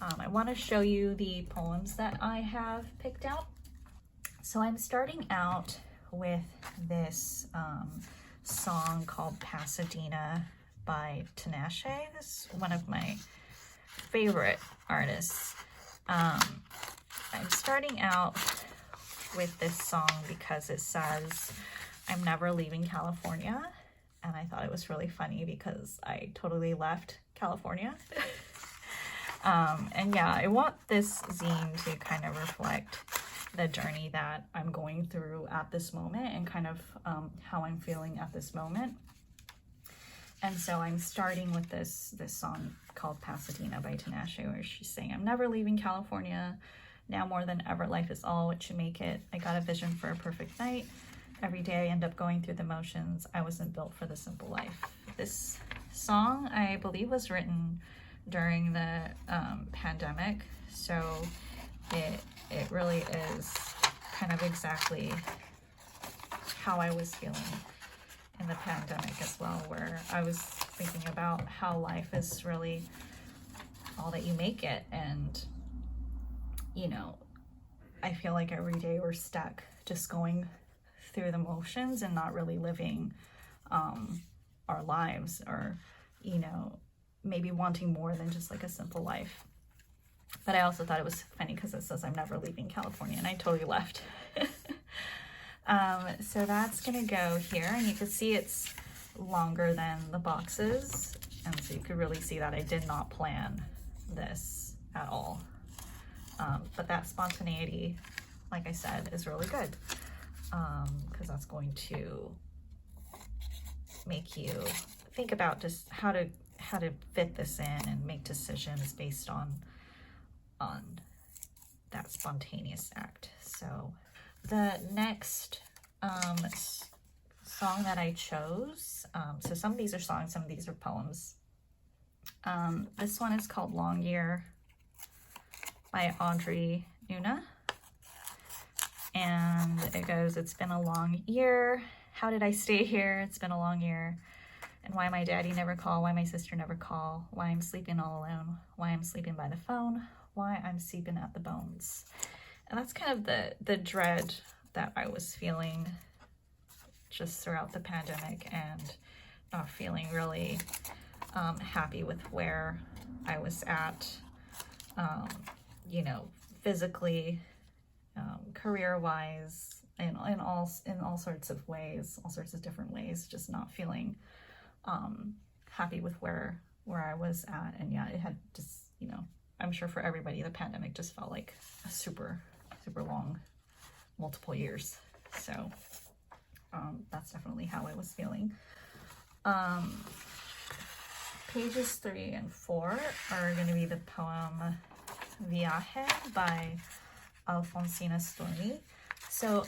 I want to show you the poems that I have picked out. So I'm starting out with this song called Pasadena by Tinashe. This is one of my favorite artists. I'm starting out with this song because it says, "I'm never leaving California." And I thought it was really funny because I totally left California. And yeah, I want this zine to kind of reflect the journey that I'm going through at this moment and kind of how I'm feeling at this moment. And so I'm starting with this song called Pasadena by Tinashe, where she's saying, "I'm never leaving California. Now more than ever, life is all what you make it. I got a vision for a perfect night. Every day I end up going through the motions. I wasn't built for the simple life." This song, I believe, was written during the pandemic. So it really is kind of exactly how I was feeling in the pandemic as well, where I was thinking about how life is really all that you make it. And, you know, I feel like every day we're stuck just going through the motions and not really living our lives, or, you know, maybe wanting more than just like a simple life. But I also thought it was funny because it says, "I'm never leaving California," and I totally left. So that's gonna go here, and you can see it's longer than the boxes, and so you could really see that I did not plan this at all. But that spontaneity, like I said, is really good, because that's going to make you think about just how to fit this in and make decisions based on that spontaneous act. So the next song that I chose, so some of these are songs, some of these are poems. This one is called "Long Year" by Audrey Nuna. And it goes, "It's been a long year. How did I stay here? It's been a long year. And why my daddy never call, why my sister never call, why I'm sleeping all alone, why I'm sleeping by the phone, why I'm sleeping at the bones." And that's kind of the dread that I was feeling just throughout the pandemic, and not feeling really happy with where I was at, you know, physically, career-wise, in all sorts of ways, all sorts of different ways, just not feeling happy with where I was at. And yeah, it had just, you know, I'm sure for everybody, the pandemic just felt like a super long, multiple years. So that's definitely how I was feeling. Pages 3 and 4 are going to be the poem "Viaje" by Alfonsina Storni. So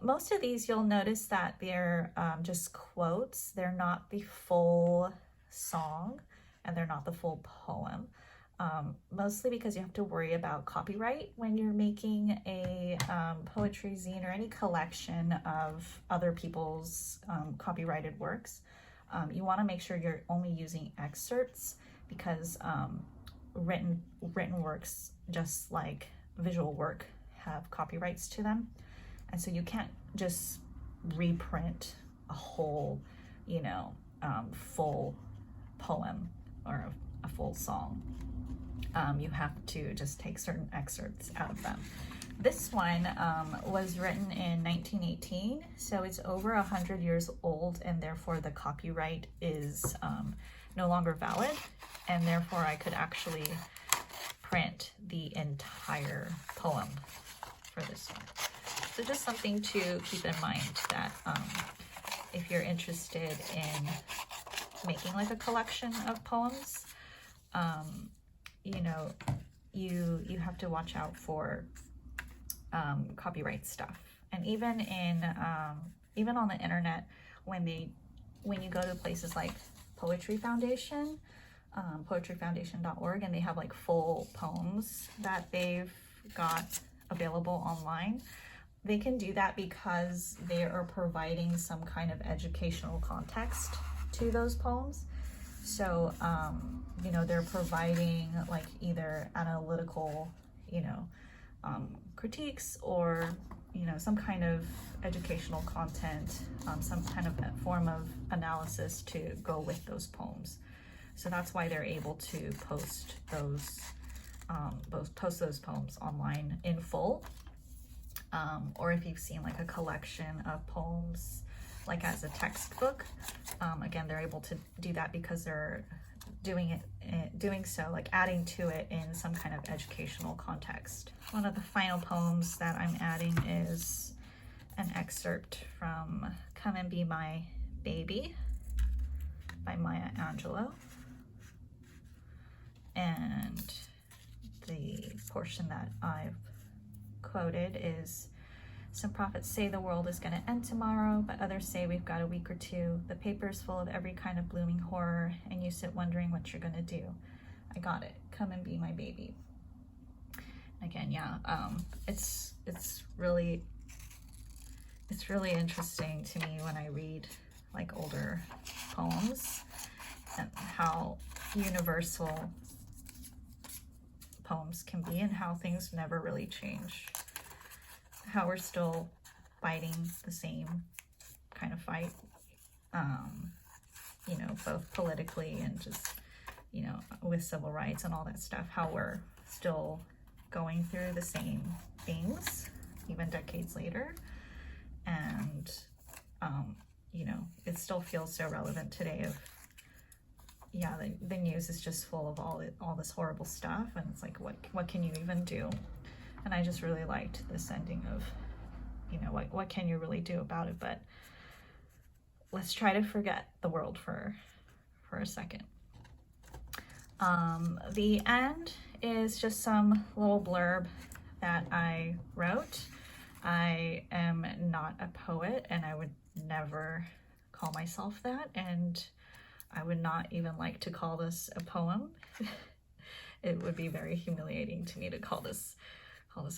most of these, you'll notice that they're just quotes. They're not the full song, and they're not the full poem. Mostly because you have to worry about copyright when you're making a poetry zine or any collection of other people's copyrighted works. You want to make sure you're only using excerpts, because written works, just like visual work, have copyrights to them. And so you can't just reprint a whole, you know, full poem or a full song. You have to just take certain excerpts out of them. This one was written in 1918, so it's over 100 years old, and therefore the copyright is no longer valid, and therefore I could actually print the entire poem for this one. So just something to keep in mind, that if you're interested in making like a collection of poems, you know, you have to watch out for copyright stuff. And even on the internet, when you go to places like Poetry Foundation, poetryfoundation.org, and they have like full poems that they've got available online, they can do that because they are providing some kind of educational context to those poems. So, you know, they're providing like either analytical, you know, critiques or, you know, some kind of educational content, some kind of form of analysis to go with those poems. So that's why they're able to post those poems online in full. Or if you've seen like a collection of poems like as a textbook, again, they're able to do that because they're doing so, like adding to it in some kind of educational context. One of the final poems that I'm adding is an excerpt from Come and Be My Baby by Maya Angelou. And the portion that I've quoted is, some prophets say the world is going to end tomorrow, but others say we've got a week or two. The paper's full of every kind of blooming horror, and you sit wondering what you're going to do. I got it. Come and be my baby. Again, yeah, it's really interesting to me when I read like older poems and how universal poems can be and how things never really change. How we're still fighting the same kind of fight, you know, both politically and just, you know, with civil rights and all that stuff, how we're still going through the same things, even decades later. And, you know, it still feels so relevant today of, yeah, the news is just full of all this horrible stuff. And it's like, what can you even do? And I just really liked this ending of, you know, what can you really do about it? But let's try to forget the world for a second. The end is just some little blurb that I wrote. I am not a poet, and I would never call myself that, and I would not even like to call this a poem. It would be very humiliating to me to call this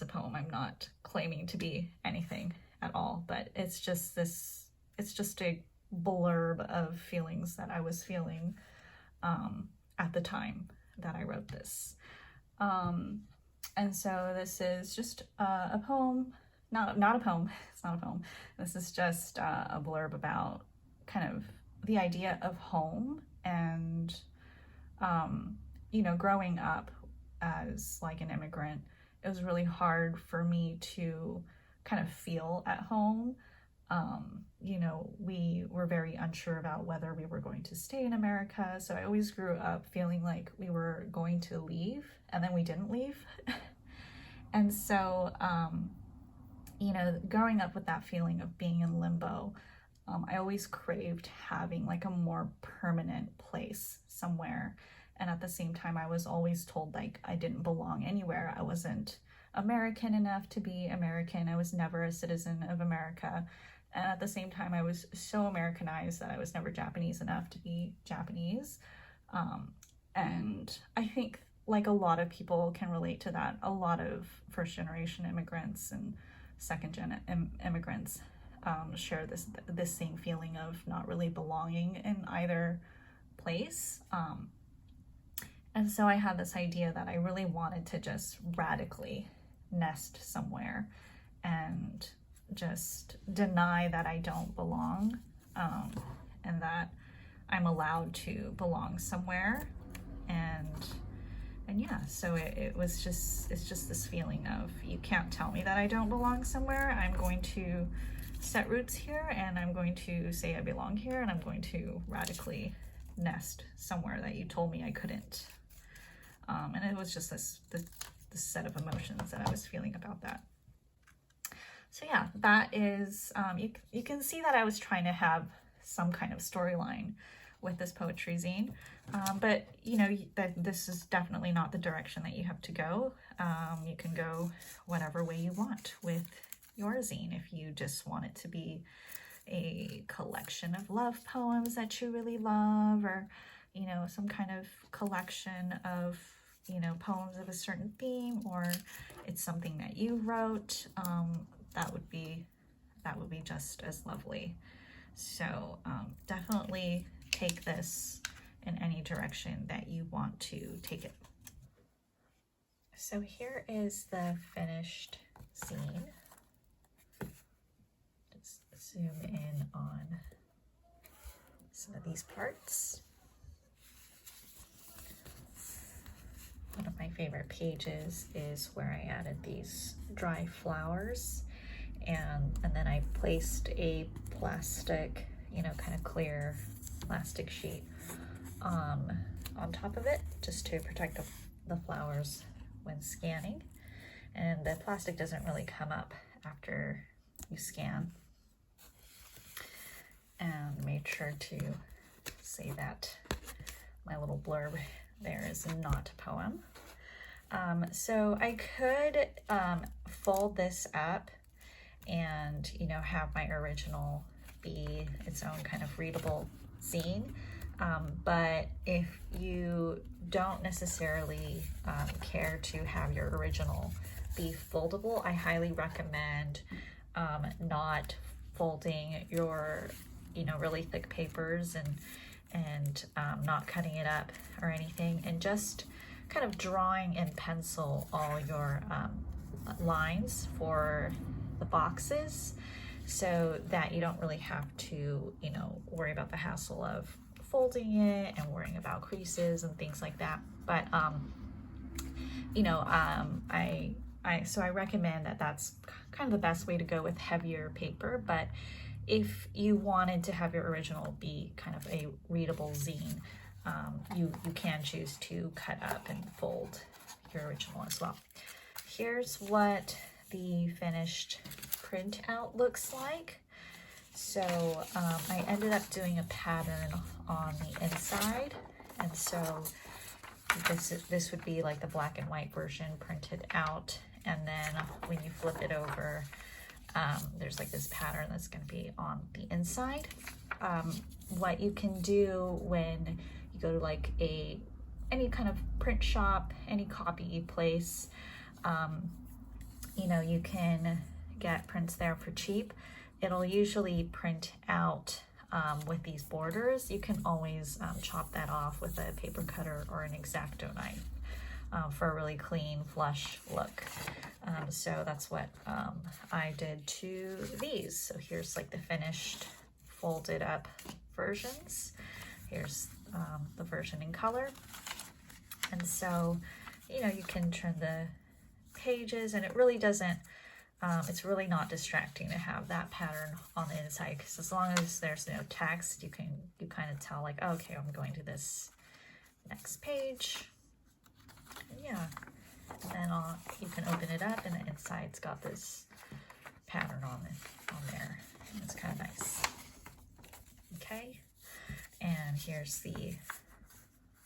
a poem. I'm not claiming to be anything at all, but it's just a blurb of feelings that I was feeling at the time that I wrote this. And so this is just a poem, not a poem, it's not a poem. This is just a blurb about kind of the idea of home and, you know, growing up as like an immigrant. It was really hard for me to kind of feel at home. You know, we were very unsure about whether we were going to stay in America. So I always grew up feeling like we were going to leave and then we didn't leave. And so, you know, growing up with that feeling of being in limbo, I always craved having like a more permanent place somewhere. And at the same time, I was always told like I didn't belong anywhere. I wasn't American enough to be American. I was never a citizen of America. And at the same time, I was so Americanized that I was never Japanese enough to be Japanese. And I think like a lot of people can relate to that. A lot of first generation immigrants and second gen immigrants share this same feeling of not really belonging in either place. And so I had this idea that I really wanted to just radically nest somewhere and just deny that I don't belong, and that I'm allowed to belong somewhere. And yeah, so it's just this feeling of, you can't tell me that I don't belong somewhere. I'm going to set roots here, and I'm going to say I belong here, and I'm going to radically nest somewhere that you told me I couldn't. And it was just this set of emotions that I was feeling about that. So yeah, that is, you can see that I was trying to have some kind of storyline with this poetry zine, but you know, this is definitely not the direction that you have to go. You can go whatever way you want with your zine. If you just want it to be a collection of love poems that you really love, or you know, some kind of collection of, you know, poems of a certain theme, or it's something that you wrote, that would be just as lovely. So definitely take this in any direction that you want to take it. So here is the finished zine. Just zoom in on some of these parts. One of my favorite pages is where I added these dry flowers, and then I placed a plastic, you know, kind of clear plastic sheet on top of it, just to protect the flowers when scanning. And the plastic doesn't really come up after you scan. And made sure to say that my little blurb there is not a poem. So I could fold this up and, you know, have my original be its own kind of readable zine. But if you don't necessarily care to have your original be foldable, I highly recommend not folding your, you know, really thick papers and not cutting it up or anything, and just kind of drawing in pencil all your lines for the boxes, so that you don't really have to, you know, worry about the hassle of folding it and worrying about creases and things like that. But you know, so I recommend that that's kind of the best way to go with heavier paper. But if you wanted to have your original be kind of a readable zine, you can choose to cut up and fold your original as well. Here's what the finished printout looks like. So I ended up doing a pattern on the inside, and so this would be like the black and white version printed out, and then when you flip it over, there's like this pattern that's going to be on the inside. What you can do when you go to like any kind of print shop, any copy place, you know, you can get prints there for cheap. It'll usually print out with these borders. You can always chop that off with a paper cutter or an X-Acto knife for a really clean, flush look. So that's what I did to these. So here's like the finished folded up versions. Here's the version in color. And so, you know, you can turn the pages, and it really doesn't, it's really not distracting to have that pattern on the inside, because as long as there's no text, you kind of tell like, oh, okay, I'm going to this next page. And yeah, and then you can open it up, and the inside's got this pattern on there. It's kind of nice. Okay, and here's the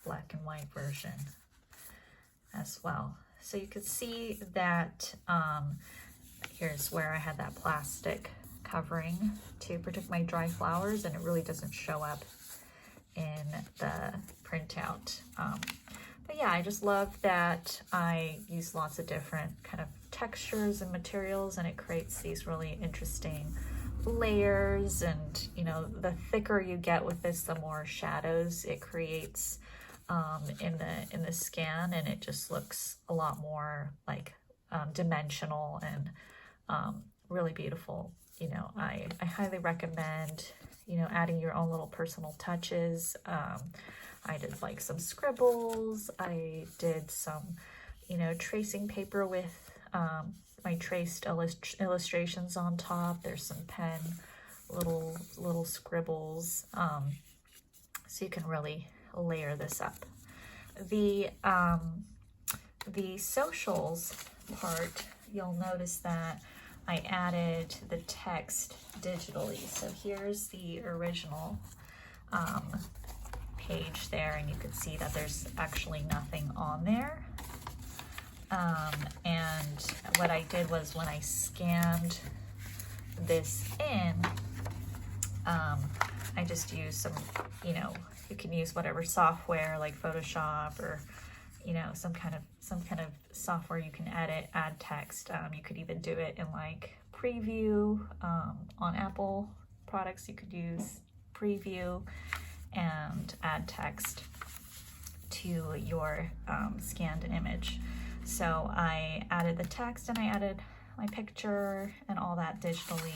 black and white version as well. So you could see that here's where I had that plastic covering to protect my dry flowers, and it really doesn't show up in the printout. But yeah, I just love that I use lots of different kind of textures and materials, and it creates these really interesting layers. And you know, the thicker you get with this, the more shadows it creates in the scan, and it just looks a lot more like dimensional and really beautiful. You know, I highly recommend, you know, adding your own little personal touches. I did like some scribbles. I did some, you know, tracing paper with my traced illustrations on top. There's some pen little scribbles. So you can really layer this up. The socials part, you'll notice that I added the text digitally. So here's the original page there, and you can see that there's actually nothing on there. And what I did was, when I scanned this in, I just used some, you know, you can use whatever software like Photoshop, or you know, some kind of software you can add text. You could even do it in like Preview. On Apple products, you could use Preview, and add text to your scanned image. So I added the text and I added my picture and all that digitally.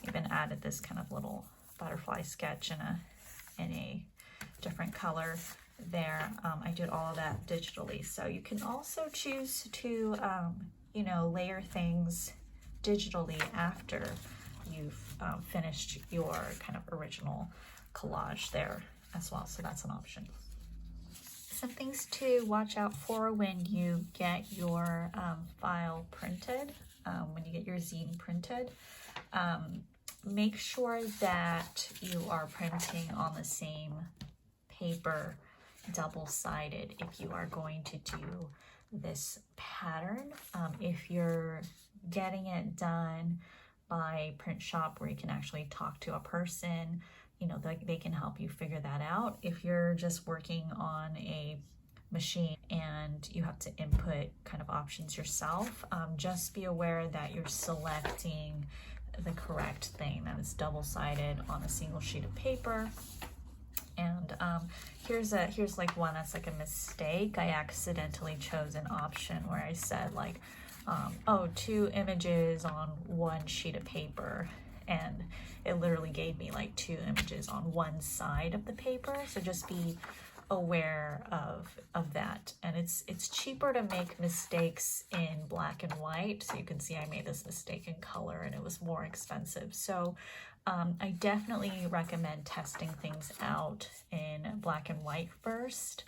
Even added this kind of little butterfly sketch in a different color there. I did all of that digitally. So you can also choose to, you know, layer things digitally after you've finished your kind of original collage there as well. So that's an option. Some things to watch out for when you get your file printed, when you get your zine printed. Make sure that you are printing on the same paper, double-sided, if you are going to do this pattern. If you're getting it done by print shop where you can actually talk to a person, you know, they can help you figure that out. If you're just working on a machine and you have to input kind of options yourself, just be aware that you're selecting the correct thing, that is double-sided on a single sheet of paper. And here's like one that's like a mistake. I accidentally chose an option where I said like, oh, 2 images on 1 sheet of paper, and it literally gave me like 2 images on one side of the paper. So just be aware of that. And it's cheaper to make mistakes in black and white. So you can see I made this mistake in color and it was more expensive. So I definitely recommend testing things out in black and white first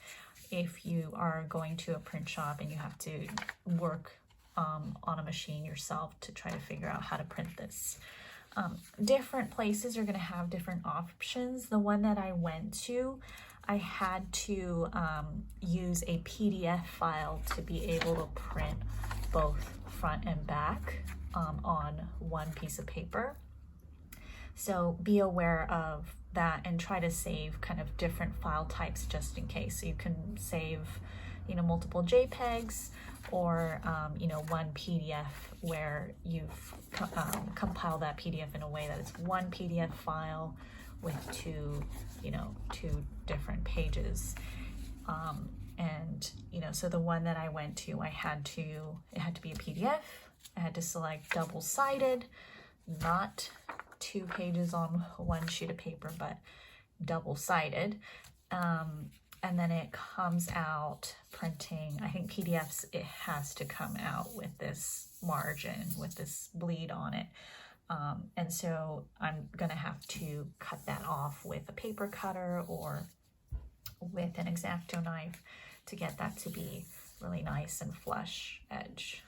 if you are going to a print shop and you have to work on a machine yourself to try to figure out how to print this. Different places are going to have different options. The one that I went to, I had to use a PDF file to be able to print both front and back on one piece of paper. So be aware of that and try to save kind of different file types just in case. So you can save, you know, multiple JPEGs or, you know, one PDF where you've compiled that PDF in a way that it's one PDF file with 2 different pages. And, you know, so the one that I went to, it had to be a PDF. I had to select double-sided, not 2 pages on 1 sheet of paper, but double-sided. And then it comes out printing, I think PDFs, it has to come out with this margin, with this bleed on it. And so I'm gonna have to cut that off with a paper cutter or with an X-Acto knife to get that to be really nice and flush edge.